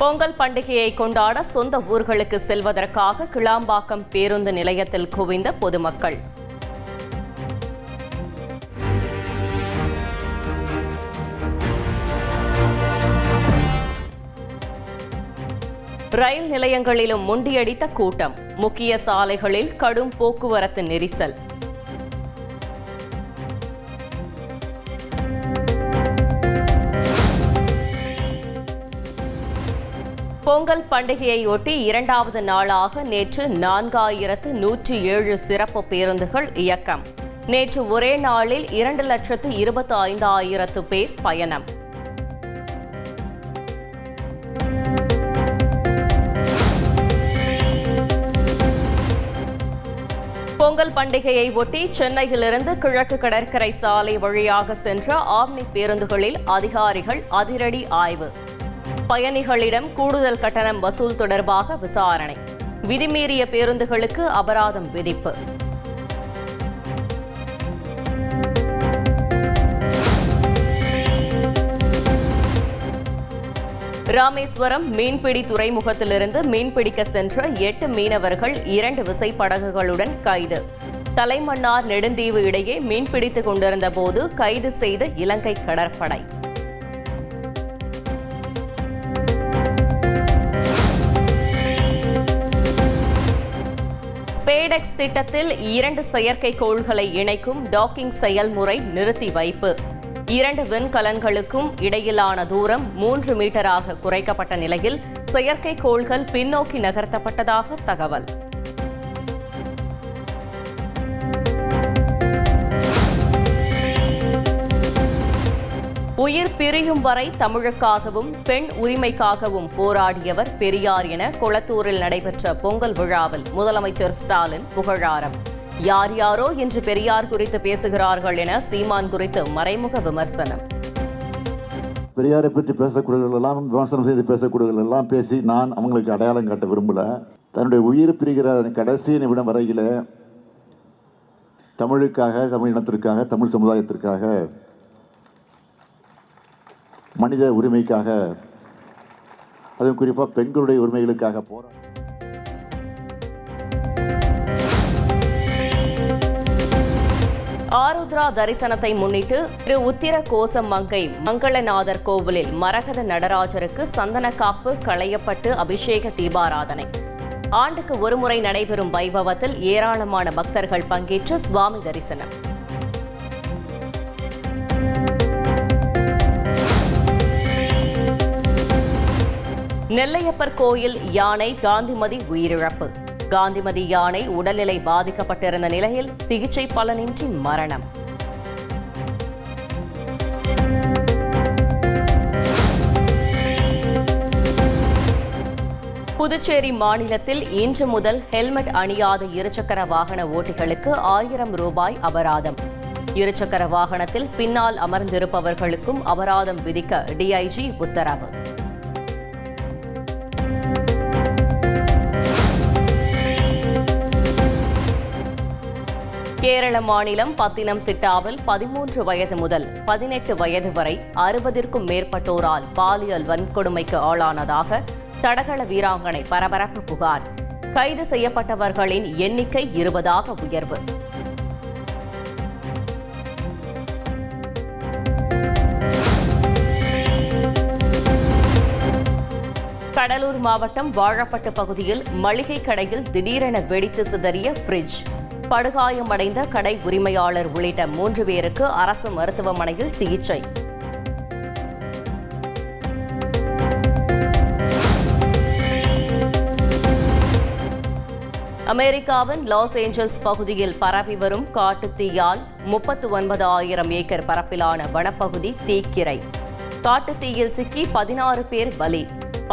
பொங்கல் பண்டிகையை கொண்டாட சொந்த ஊர்களுக்கு செல்வதற்காக கிளாம்பாக்கம் பேருந்து நிலையத்தில் குவிந்த பொதுமக்கள். ரயில் நிலையங்களிலும் முண்டியடித்த கூட்டம். முக்கிய சாலைகளில் கடும் போக்குவரத்து நெரிசல். பொங்கல் பண்டிகையையொட்டி இரண்டாவது நாளாக நேற்று 4107 சிறப்பு பேருந்துகள் இயக்கம். நேற்று ஒரே நாளில் 2,25,000 பேர் பயணம். பொங்கல் பண்டிகையை ஒட்டி சென்னையிலிருந்து கிழக்கு கடற்கரை சாலை வழியாக சென்ற ஆம்னி பேருந்துகளில் அதிகாரிகள் அதிரடி ஆய்வு. பயணிகளிடம் கூடுதல் கட்டணம் வசூல் தொடர்பாக விசாரணை. விதிமீறிய பேருந்துகளுக்கு அபராதம் விதிப்பு. ராமேஸ்வரம் மீன்பிடி துறைமுகத்திலிருந்து மீன்பிடிக்க சென்ற 8 மீனவர்கள் 2 விசைப்படகுகளுடன் கைது. தலைமன்னார் நெடுந்தீவு இடையே மீன்பிடித்துக் கொண்டிருந்த போது கைது செய்த இலங்கை கடற்படை. பேடெக்ஸ் திட்டத்தில் 2 செயற்கைக்கோள்களை இணைக்கும் டாக்கிங் செயல்முறை நிறுத்தி வைப்பு. 2 விண்கலன்களுக்கும் இடையிலான தூரம் 3 மீட்டராக குறைக்கப்பட்ட நிலையில் செயற்கைக்கோள்கள் பின்னோக்கி நகர்த்தப்பட்டதாக தகவல். உயிர் பிரியும் வரை தமிழுக்காகவும் பெண் உரிமைக்காகவும் போராடியவர் பெரியார் என கொளத்தூரில் நடைபெற்ற பொங்கல் விழாவில் முதலமைச்சர் ஸ்டாலின் புகழாரம். யார் யாரோ இன்று பெரியார் குறித்து பேசுகிறார்கள் என சீமான் குறித்து மறைமுக விமர்சனம். பெரியாரை பற்றி பேசக்கூடியவர்களெல்லாம் விமர்சனம் செய்து பேசக்கூடியவர்களெல்லாம் பேசி நான் அவங்களுக்கு அடையாளம் காட்ட விரும்பல. தன்னுடைய உயிர் பிரிகிற கடைசி நிமிடம் வரையில தமிழுக்காக, தமிழினத்திற்காக, தமிழ் சமுதாயத்திற்காக, மனித உரிமைக்காக, அதுவும் குறிப்பாக பெண்களுடைய உரிமைகளுக்காக போராட. ஆருத்ரா தரிசனத்தை முன்னிட்டு திரு உத்திர கோசமங்கை மங்களநாதர் கோவிலில் மரகத நடராஜருக்கு சந்தனக்காப்பு களையப்பட்டு அபிஷேக தீபாராதனை. ஆண்டுக்கு ஒருமுறை நடைபெறும் வைபவத்தில் ஏராளமான பக்தர்கள் பங்கேற்று சுவாமி தரிசனம். நெல்லையப்பர் கோயில் யானை காந்திமதி உயிரிழப்பு. காந்திமதி யானை உடல்நிலை பாதிக்கப்பட்டிருந்த நிலையில் சிகிச்சை பலனின்றி மரணம். புதுச்சேரி மாநிலத்தில் இன்று முதல் ஹெல்மெட் அணியாத இருசக்கர வாகன ஓட்டிகளுக்கு 1000 ரூபாய் அபராதம். இருசக்கர வாகனத்தில் பின்னால் அமர்ந்திருப்பவர்களுக்கும் அபராதம் விதிக்க டிஐஜி உத்தரவு. கேரள மாநிலம் பத்தினம்திட்டாவில் 13 வயது முதல் 18 வயது வரை 60ற்கும் மேற்பட்டோரால் பாலியல் வன்கொடுமைக்கு ஆளானதாக தடகள வீராங்கனை பரபரப்பு புகார். கைது செய்யப்பட்டவர்களின் எண்ணிக்கை 20ஆக உயர்வு. கடலூர் மாவட்டம் வாழப்பட்டு பகுதியில் மளிகை கடையில் திடீரென வெடித்து சிதறிய ஃப்ரிட்ஜ். படுகாயமடைந்த கடை உரிமையாளர் உள்ளிட்ட 3 பேருக்கு அரசு மருத்துவமனையில் சிகிச்சை. அமெரிக்காவின் லாஸ் ஏஞ்சல்ஸ் பகுதியில் பரவி வரும் காட்டுத்தீயால் 39,000 ஏக்கர் பரப்பிலான வனப்பகுதி தீக்கிரை. காட்டுத்தீயில் சிக்கி 16 பேர் பலி,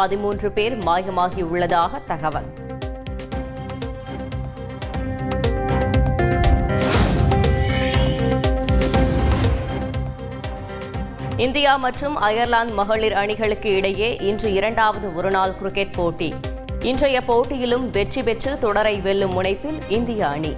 13 பேர் மாயமாகியுள்ளதாக தகவல். இந்தியா மற்றும் அயர்லாந்து மகளிர் அணிகளுக்கு இடையே இன்று 2வது ஒருநாள் கிரிக்கெட் போட்டி. இன்றைய போட்டியிலும் வெற்றி பெற்று தொடரை வெல்லும் முனைப்பில் இந்திய அணி.